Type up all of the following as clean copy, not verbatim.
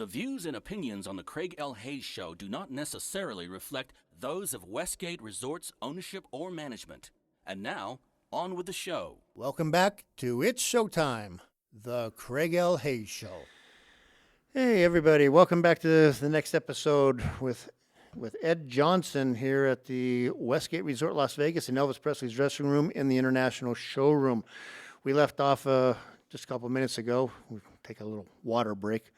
The views and opinions on the Craig L. Hayes Show do not necessarily reflect those of Westgate Resorts ownership or management. And now, on with the show. Welcome back to It's Showtime, the Craig L. Hayes Show. Hey, everybody. Welcome back to the next episode with Ed Johnson here at the Westgate Resort Las Vegas in Elvis Presley's dressing room in the International Showroom. We left off just a couple of minutes ago. We'll take a little water break.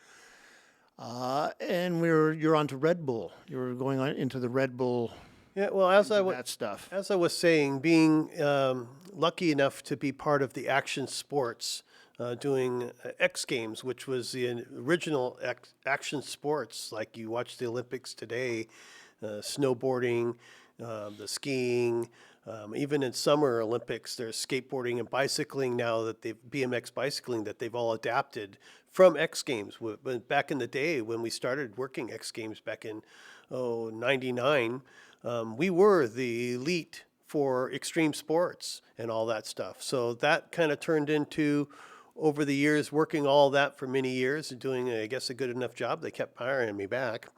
And you're on to Red Bull. You're going on into the Red Bull. Yeah, well, as I was saying, being lucky enough to be part of the action sports, doing X Games, which was the original action sports, like you watch the Olympics today, snowboarding, the skiing, even in Summer Olympics, there's skateboarding and bicycling now that BMX bicycling that they've all adapted from X Games. Back in the day when we started working X Games back in 99, we were the elite for extreme sports and all that stuff. So that kind of turned into, over the years, working all that for many years and doing, I guess, a good enough job. They kept hiring me back.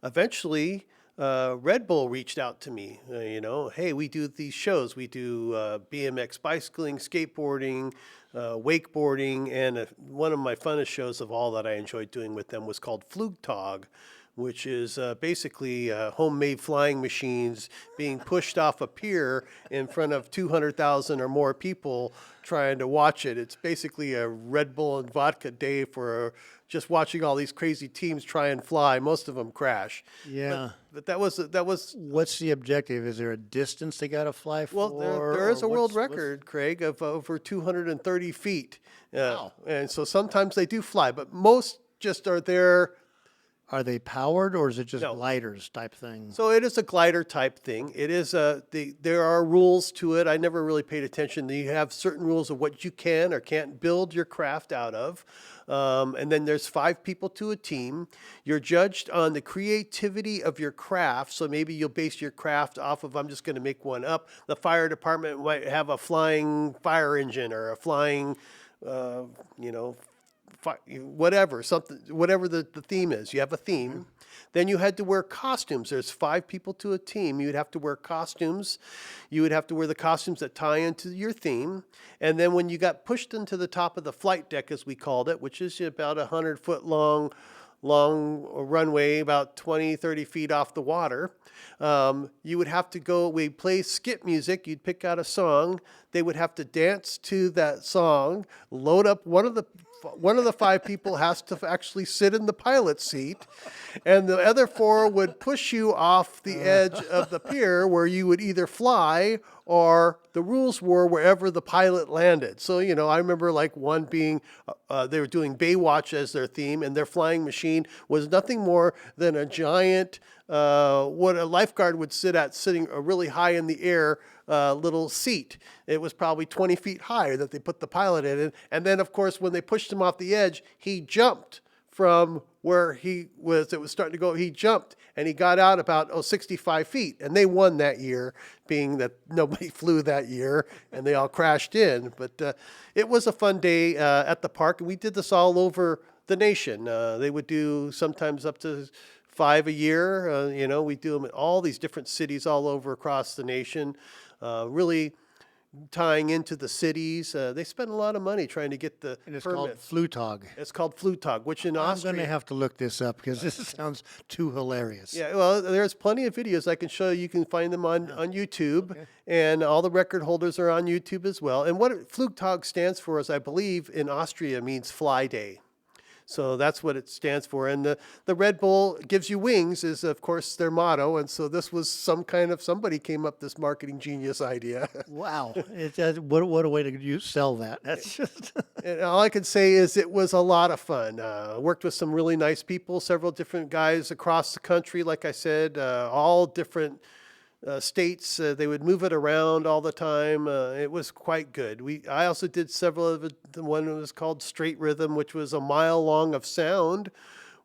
Eventually, Red Bull reached out to me, hey, we do these shows. We do BMX bicycling, skateboarding, wakeboarding, and one of my funnest shows of all that I enjoyed doing with them was called Flugtag, which is basically homemade flying machines being pushed off a pier in front of 200,000 or more people trying to watch it. It's basically a Red Bull and vodka day for just watching all these crazy teams try and fly. Most of them crash. Yeah. But that was. What's the objective? Is there a distance they got to fly for? Well, there is a world record, Craig, of over 230 feet. Wow. And so sometimes they do fly, but most just are there. Are they powered, or is it just No. gliders type thing? So it is a glider type thing. It is there are rules to it. I never really paid attention. You have certain rules of what you can or can't build your craft out of. And then there's 5 people to a team. You're judged on the creativity of your craft. So maybe you'll base your craft off of, I'm just going to make one up. The fire department might have a flying fire engine or a flying, whatever the theme is. You have a theme. Then you had to wear costumes. There's 5 people to a team. You'd have to wear costumes. You would have to wear the costumes that tie into your theme. And then when you got pushed into the top of the flight deck, as we called it, which is about 100-foot long runway, about 20, 30 feet off the water, you would have to go, we play skip music. You'd pick out a song. They would have to dance to that song, load up one of the 5 people has to actually sit in the pilot seat, and the other 4 would push you off the edge of the pier where you would either fly or the rules were wherever the pilot landed. So, I remember like one being, they were doing Baywatch as their theme, and their flying machine was nothing more than a giant, what a lifeguard would sitting really high in the air, little seat. It was probably 20 feet higher that they put the pilot in. And then, of course, when they pushed him off the edge, he jumped from where it was starting to go. He jumped and he got out about 65 feet. And they won that year, being that nobody flew that year and they all crashed in. But it was a fun day at the park. And we did this all over the nation. They would do sometimes up to 5 a year. We do them in all these different cities all over across the nation. Really tying into the cities. They spend a lot of money trying to get the And it's permits. called Flugtag. It's called Flugtag, which in I'm Austria. going to have to look this up because this sounds too hilarious. Yeah, well, there's plenty of videos I can show you. You can find them on YouTube, and all the record holders are on YouTube as well. And what Flugtag stands for is, I believe, in Austria means fly day. So that's what it stands for. And the Red Bull gives you wings is, of course, their motto. And so this was somebody came up this marketing genius idea. Wow. What a way to sell that. That's just... And all I can say is it was a lot of fun. Worked with some really nice people, several different guys across the country, like I said, all different states. They would move it around all the time. It was quite good. I also did several of it. The one was called Straight Rhythm, which was a mile long of sound,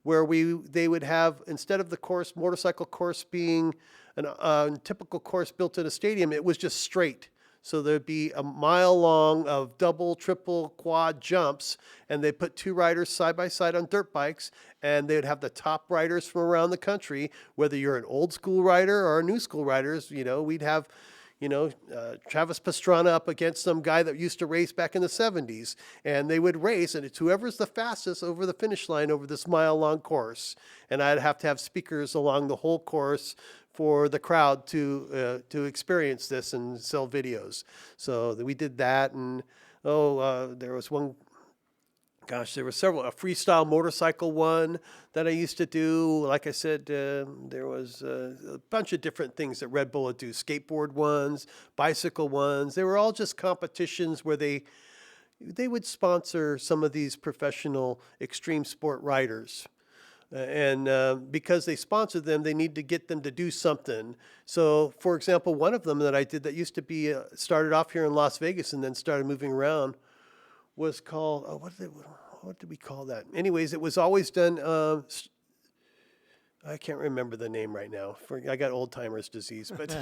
where they would have, instead of the motorcycle course being a typical course built in a stadium, it was just straight. So there'd be a mile long of double, triple, quad jumps, and they put two riders side by side on dirt bikes, and they'd have the top riders from around the country, whether you're an old school rider or a new school riders. We'd have Travis Pastrana up against some guy that used to race back in the 70s, and they would race, and it's whoever's the fastest over the finish line over this mile-long course. And I'd have to have speakers along the whole course for the crowd to experience this and sell videos. So we did that, and there was one. Gosh, there were several. A freestyle motorcycle one that I used to do. Like I said, there was a bunch of different things that Red Bull would do. Skateboard ones, bicycle ones. They were all just competitions where they would sponsor some of these professional extreme sport riders. And because they sponsored them, they need to get them to do something. So, for example, one of them that I did that used to be started off here in Las Vegas and then started moving around was called, what did we call that? Anyways, it was always done, I can't remember the name right now. I got old timers disease, but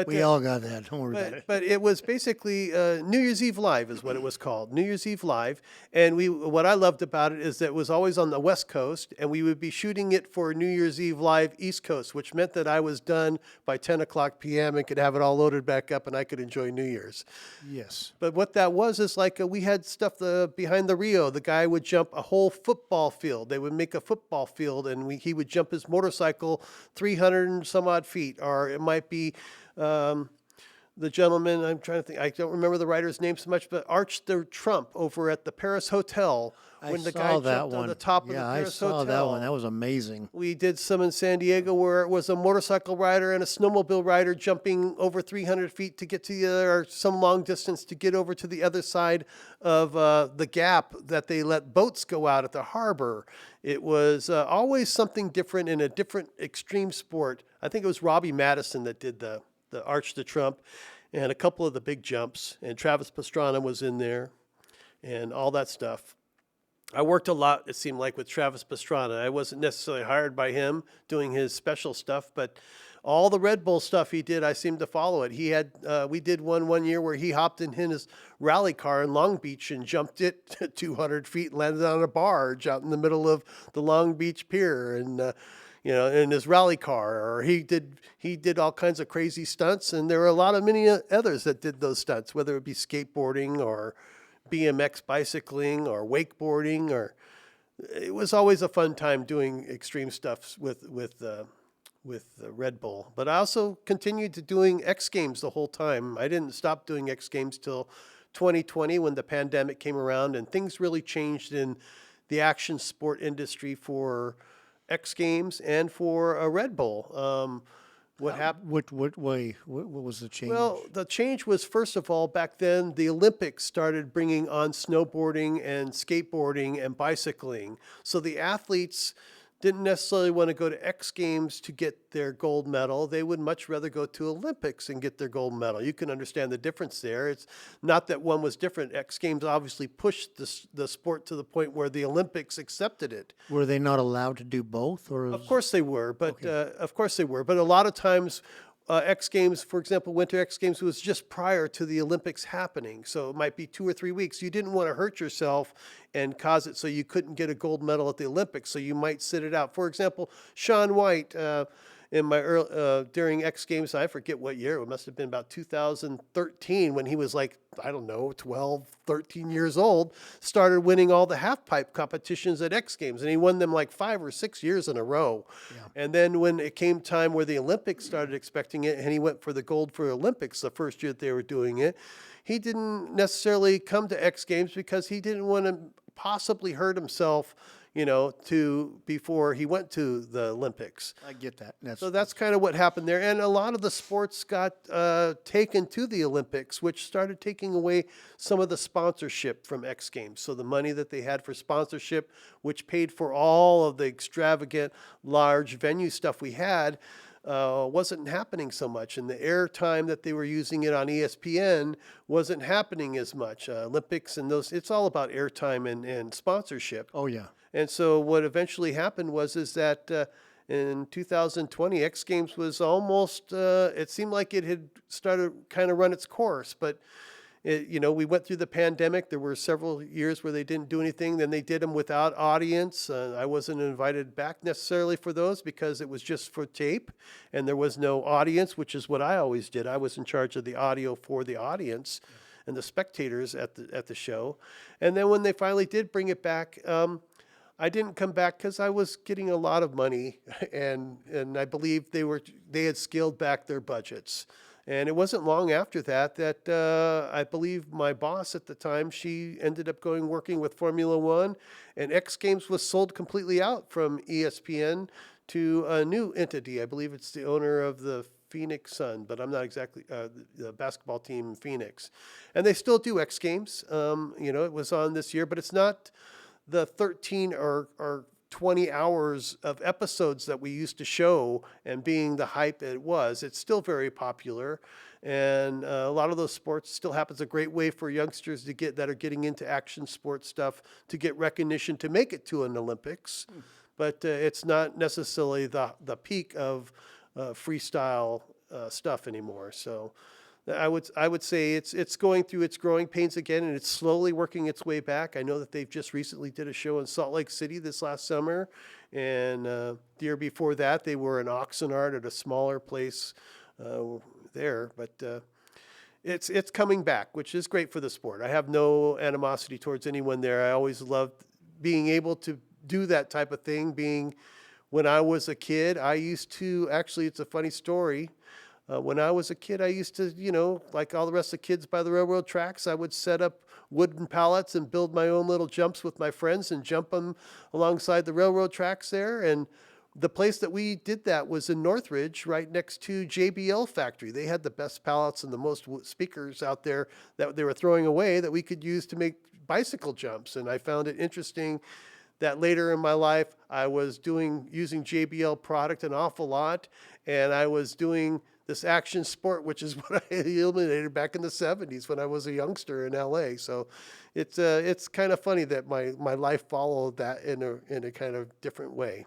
We all got that. Don't worry about it. But it was basically New Year's Eve Live is what it was called. New Year's Eve Live. And what I loved about it is that it was always on the West Coast, and we would be shooting it for New Year's Eve Live East Coast, which meant that I was done by 10 o'clock p.m. and could have it all loaded back up, and I could enjoy New Year's. Yes. But what that was is like we had stuff behind the Rio. The guy would jump a whole football field. They would make a football field, and he would jump his motorcycle 300 and some odd feet. Or it might be the gentleman, I'm trying to think, I don't remember the writer's name so much, but Arch the Trump over at the Paris Hotel. When the guy jumped on the top of the Paris Hotel. I saw that one. That was amazing. We did some in San Diego where it was a motorcycle rider and a snowmobile rider jumping over 300 feet to get to or some long distance to get over to the other side of the gap that they let boats go out at the harbor. It was always something different in a different extreme sport. I think it was Robbie Madison that did the Arch the Trump and a couple of the big jumps. And Travis Pastrana was in there and all that stuff. I worked a lot, it seemed like, with Travis Pastrana. I wasn't necessarily hired by him doing his special stuff, but all the Red Bull stuff he did, I seemed to follow it. He had, we did one year where he hopped in his rally car in Long Beach and jumped it 200 feet, landed on a barge out in the middle of the Long Beach Pier, and in his rally car. Or he did all kinds of crazy stunts, and there were many others that did those stunts, whether it be skateboarding or BMX bicycling or wakeboarding, or it was always a fun time doing extreme stuff with Red Bull. But I also continued to doing X Games the whole time. I didn't stop doing X Games till 2020 when the pandemic came around and things really changed in the action sport industry for X Games and for Red Bull. What happened? What was the change? Well, the change was, first of all, back then, the Olympics started bringing on snowboarding and skateboarding and bicycling. So the athletes didn't necessarily want to go to X Games to get their gold medal. They would much rather go to Olympics and get their gold medal. You can understand the difference there. It's not that one was different. X Games obviously pushed the sport to the point where the Olympics accepted it. Were they not allowed to do both? Or Of course they were, but of course they were. But a lot of times, X Games, for example, Winter X Games was just prior to the Olympics happening. So it might be 2 or 3 weeks. You didn't want to hurt yourself and cause it so you couldn't get a gold medal at the Olympics. So you might sit it out. For example, Shaun White, in my during X Games, I forget what year, it must have been about 2013 when he was like, 12, 13 years old, started winning all the half pipe competitions at X Games. And he won them like 5 or 6 years in a row. Yeah. And then when it came time where the Olympics started expecting it, and he went for the gold for Olympics the first year that they were doing it, he didn't necessarily come to X Games because he didn't want to possibly hurt himself, before he went to the Olympics. I get that. So that's kind of what happened there. And a lot of the sports got taken to the Olympics, which started taking away some of the sponsorship from X Games. So the money that they had for sponsorship, which paid for all of the extravagant, large venue stuff we had, wasn't happening so much. And the airtime that they were using it on ESPN wasn't happening as much. Olympics and those, it's all about airtime and sponsorship. Oh, yeah. And so what eventually happened is that in 2020, X Games was almost, it seemed like it had started kind of run its course, but we went through the pandemic. There were several years where they didn't do anything. Then they did them without audience. I wasn't invited back necessarily for those because it was just for tape and there was no audience, which is what I always did. I was in charge of the audio for the audience and the spectators at the show. And then when they finally did bring it back, I didn't come back because I was getting a lot of money, and I believe they had scaled back their budgets. And it wasn't long after that I believe my boss at the time, she ended up working with Formula One, and X Games was sold completely out from ESPN to a new entity. I believe it's the owner of the Phoenix Sun, but I'm not exactly the basketball team Phoenix, and they still do X Games. It was on this year, but it's not the 13 or 20 hours of episodes that we used to show and being the hype it was. It's still very popular, and a lot of those sports still happens. A great way for youngsters that are getting into action sports stuff to get recognition to make it to an Olympics, but it's not necessarily the peak of freestyle stuff anymore. So I would say it's going through its growing pains again, and it's slowly working its way back. I know that they've just recently did a show in Salt Lake City this last summer, and the year before that they were in Oxnard at a smaller place there. But it's coming back, which is great for the sport. I have no animosity towards anyone there. I always loved being able to do that type of thing. When I was a kid, I used to it's a funny story. When I was a kid, I used to, like all the rest of the kids by the railroad tracks, I would set up wooden pallets and build my own little jumps with my friends and jump them alongside the railroad tracks there. And the place that we did that was in Northridge, right next to JBL factory. They had the best pallets and the most speakers out there that they were throwing away that we could use to make bicycle jumps. And I found it interesting that later in my life, I was using JBL product an awful lot, and I was doing this action sport, which is what I eliminated back in the 70s when I was a youngster in LA. So it's kind of funny that my life followed that in a kind of different way,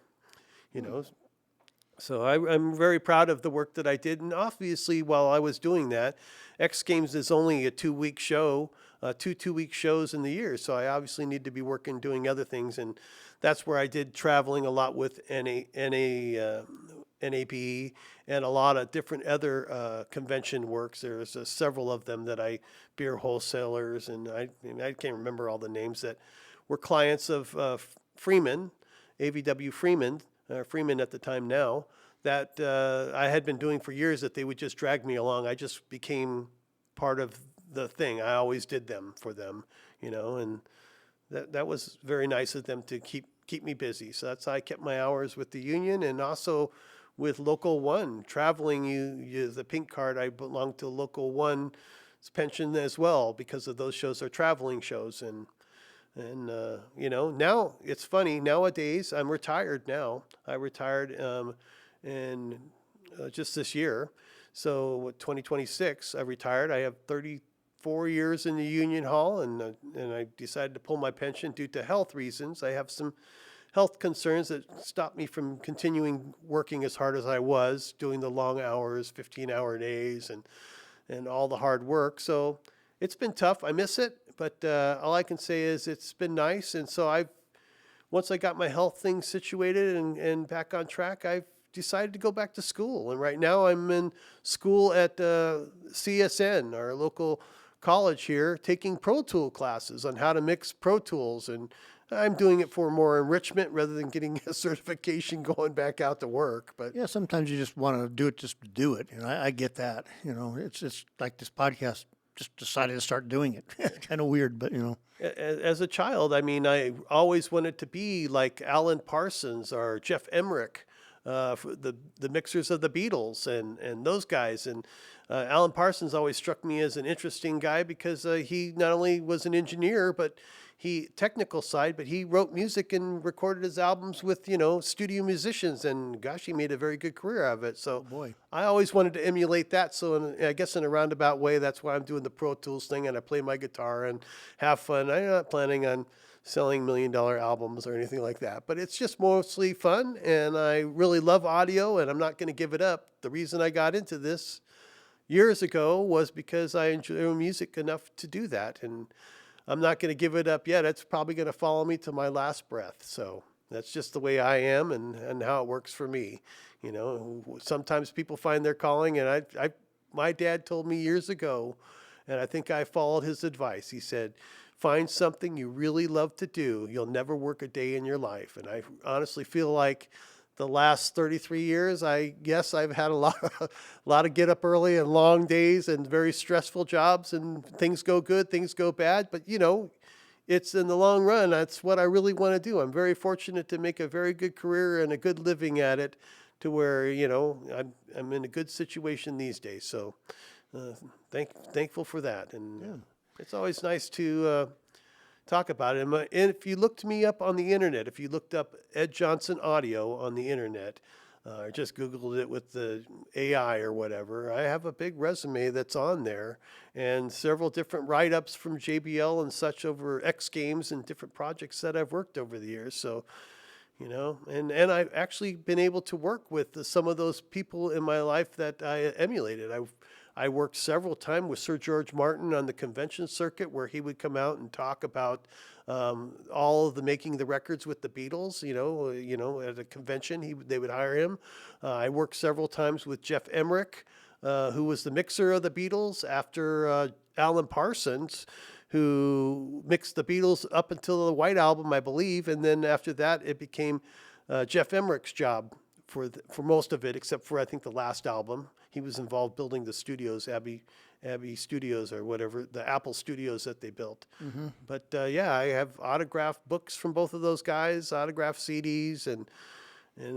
So I'm very proud of the work that I did. And obviously, while I was doing that, X Games is only a 2-week show, two-week shows in the year. So I obviously need to be doing other things. And that's where I did traveling a lot with NAB and a lot of different other convention works. There's several of them that beer wholesalers, and I can't remember all the names that were clients of Freeman, AVW Freeman at the time now, that I had been doing for years, that they would just drag me along. I just became part of the thing. I always did them for them, and that was very nice of them to keep me busy. So that's how I kept my hours with the union, and also with Local One. Traveling, the pink card, I belong to Local One's pension as well, because of those shows are traveling shows. And now it's funny. Nowadays, I'm retired now. I retired in just this year. So 2026, I retired. I have 34 years in the Union Hall, and I decided to pull my pension due to health reasons. I have some health concerns that stopped me from continuing working as hard as I was, doing the long hours, 15-hour days, and all the hard work. So it's been tough. I miss it, but all I can say is it's been nice. And so once I got my health thing situated and back on track, I've decided to go back to school. And right now I'm in school at CSN, our local college here, taking Pro Tool classes on how to mix Pro Tools, and I'm doing it for more enrichment rather than getting a certification going back out to work. But yeah, sometimes you just want to do it just to do it. I get that. It's like this podcast. Just decided to start doing it. It's kind of weird, but As a child, I always wanted to be like Alan Parsons or Jeff Emmerich, the mixers of the Beatles and those guys. And Alan Parsons always struck me as an interesting guy because he not only was an engineer, but technical side, but he wrote music and recorded his albums with, studio musicians, and gosh, he made a very good career out of it. So boy. I always wanted to emulate that. So I guess in a roundabout way, that's why I'm doing the Pro Tools thing, and I play my guitar and have fun. I'm not planning on selling $1 million albums or anything like that. But it's just mostly fun, and I really love audio, and I'm not going to give it up. The reason I got into this years ago was because I enjoy music enough to do that, and I'm not going to give it up yet. It's probably going to follow me to my last breath. So that's just the way I am, and how it works for me. You know, sometimes people find their calling, and my dad told me years ago, and I think I followed his advice. He said, find something you really love to do. You'll never work a day in your life. And I honestly feel like the last 33 years, I guess I've had a lot of get up early and long days and very stressful jobs, and things go good, things go bad. But, you know, it's in the long run, that's what I really want to do. I'm very fortunate to make a very good career and a good living at it, to where, you know, I'm in a good situation these days. So thankful for that. And it's always nice to talk about it. And if you looked me up on the internet, if you looked up Ed Johnson Audio on the internet, or just Googled it with the AI or whatever, I have a big resume that's on there, and several different write-ups from JBL and such over X Games and different projects that I've worked over the years. So, you know, and I've actually been able to work with some of those people in my life that I emulated. I worked several times with Sir George Martin on the convention circuit, where he would come out and talk about all of the making the records with the Beatles. You know, at a convention, they would hire him. I worked several times with Jeff Emmerich, who was the mixer of the Beatles after Alan Parsons, who mixed the Beatles up until the White Album, I believe, and then after that, it became Jeff Emmerich's job for most of it, except for I think the last album. He was involved building the studios, Abbey Studios or whatever, the Apple Studios that they built. Mm-hmm. But yeah, I have autographed books from both of those guys, autographed CDs, and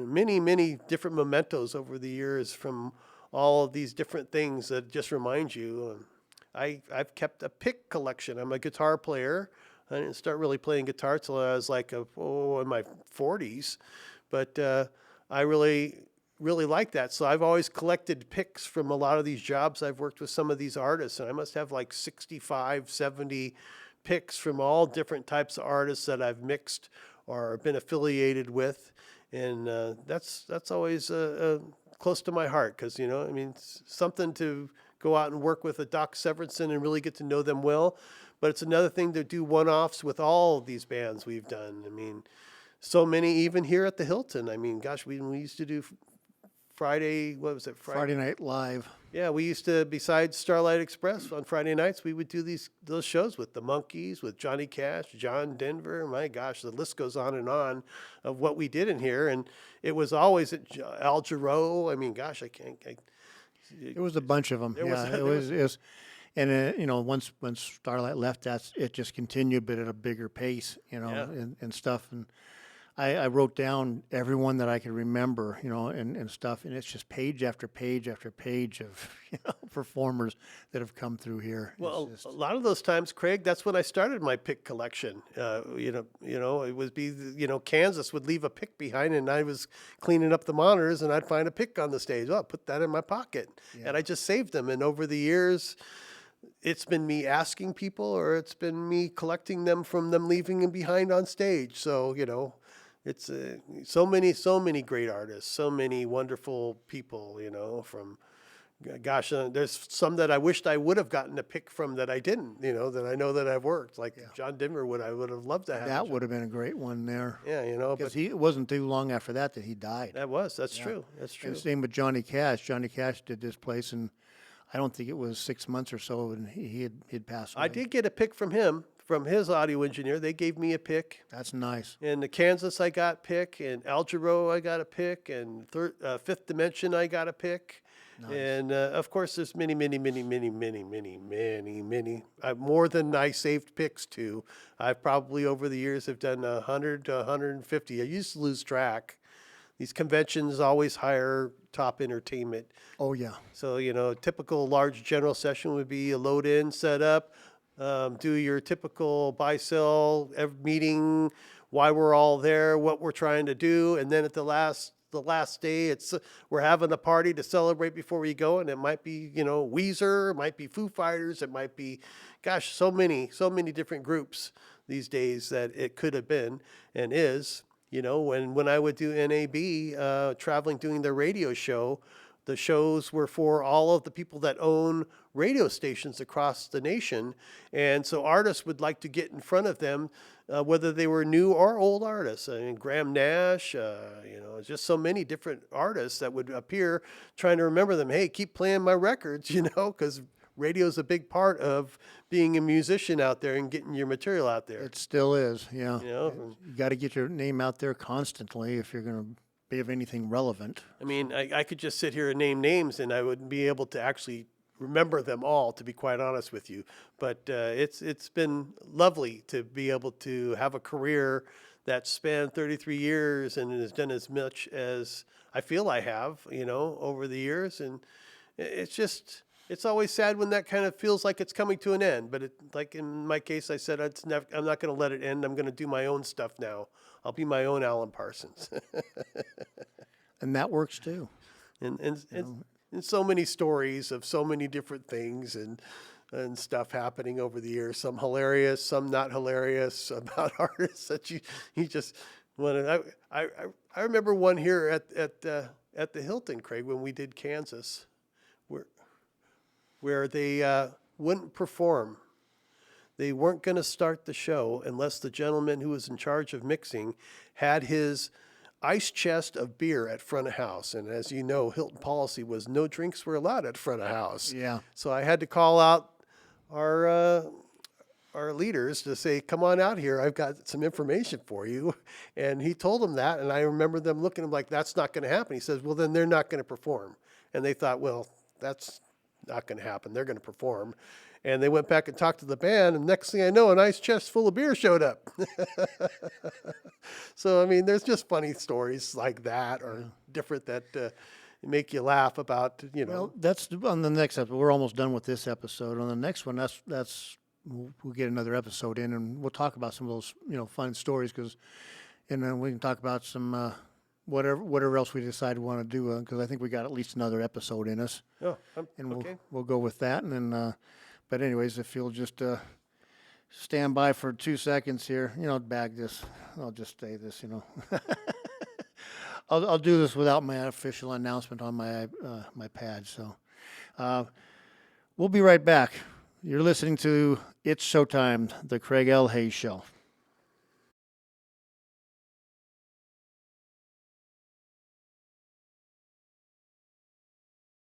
many different mementos over the years from all of these different things that just remind you. I've kept a pick collection. I'm a guitar player. I didn't start really playing guitar till I was like in my 40s, but I really like that. So I've always collected picks from a lot of these jobs. I've worked with some of these artists, and I must have like 65, 70 picks from all different types of artists that I've mixed or been affiliated with, and that's always close to my heart, because, you know, I mean, it's something to go out and work with a Doc Severinsen and really get to know them well. But it's another thing to do one-offs with all of these bands we've done. I mean, so many, even here at the Hilton. I mean, gosh, we used to do Friday Night Live. Yeah, we used to, besides Starlight Express on Friday nights, we would do those shows with the Monkees, with Johnny Cash, John Denver. My gosh, the list goes on of what we did in here. And it was always at Al Jarreau. I mean, gosh, It was a bunch of them. It was, and you know, once when Starlight left, it just continued, but at a bigger pace, you know, and stuff. And I wrote down everyone that I could remember, you know, and stuff, and it's just page after page after page of, you know, performers that have come through here. Well, a lot of those times, Craig, that's when I started my pick collection. You know, it would be, you know, Kansas would leave a pick behind, and I was cleaning up the monitors, and I'd find a pick on the stage. Oh, I'll put that in my pocket, and I just saved them. And over the years, it's been me asking people, or it's been me collecting them from them leaving them behind on stage. So, you know, it's so many great artists, so many wonderful people, you know, from, gosh, there's some that I wished I would have gotten a pick from that I didn't, you know, that I know that I've worked, like John Denver I would have loved to have. That would have been a great one there. Yeah, you know. Because it wasn't too long after that he died. That's true. That's true. And same with Johnny Cash. Johnny Cash did this place, and I don't think it was 6 months or so, and he'd passed away. I did get a pick from him, from his audio engineer. They gave me a pick. That's nice. In the Kansas, I got pick. In Al Jarreau, I got a pick. And Fifth Dimension, I got a pick. Nice. And of course, there's many. More than I saved picks to. I've probably over the years have done 100 to 150. I used to lose track. These conventions always hire top entertainment. Oh yeah. So, you know, a typical large general session would be a load in, set up, do your typical buy-sell meeting, why we're all there, what we're trying to do, and then at the last day, we're having a party to celebrate before we go, and it might be, you know, Weezer, it might be Foo Fighters, it might be, gosh, so many different groups these days that it could have been and is. You know, when I would do NAB, traveling, doing their radio show, the shows were for all of the people that own radio stations across the nation. And so artists would like to get in front of them, whether they were new or old artists. I mean, Graham Nash, you know, just so many different artists that would appear, trying to remember them. Hey, keep playing my records, you know, because radio is a big part of being a musician out there and getting your material out there. It still is, yeah. You know? You got to get your name out there constantly if you're going to be of anything relevant. I mean, I could just sit here and name names and I wouldn't be able to actually remember them all, to be quite honest with you. But it's been lovely to be able to have a career that spanned 33 years and has done as much as I feel I have, you know, over the years. And it's just, it's always sad when that kind of feels like it's coming to an end. But like in my case, I said, I'm not going to let it end. I'm going to do my own stuff now. I'll be my own Alan Parsons. And that works too. And so many stories of so many different things and stuff happening over the years. Some hilarious, some not hilarious, about artists that you just want to. I remember one here at the Hilton, Craig, when we did Kansas, where they wouldn't perform. They weren't going to start the show unless the gentleman who was in charge of mixing had his ice chest of beer at front of house. And as you know, Hilton policy was no drinks were allowed at front of house. Yeah. So I had to call out our leaders to say, come on out here. I've got some information for you. And he told them that. And I remember them looking at him like, that's not going to happen. He says, well, then they're not going to perform. And they thought, well, that's not going to happen. They're going to perform. And they went back and talked to the band, and next thing I know, an ice chest full of beer showed up. So, I mean, there's just funny stories like that, or different that make you laugh about, you know. Well, that's on the next episode. We're almost done with this episode. On the next one, that's we'll get another episode in, and we'll talk about some of those, you know, fun stories, because, and then we can talk about some whatever else we decide we want to do, because I think we got at least another episode in us. Oh, And okay. we'll go with that, and then. But anyways, if you'll just stand by for 2 seconds here, you know, bag this. I'll just say this, you know. I'll do this without my official announcement on my my pad. So we'll be right back. You're listening to It's Showtime, the Craig L. Hayes Show.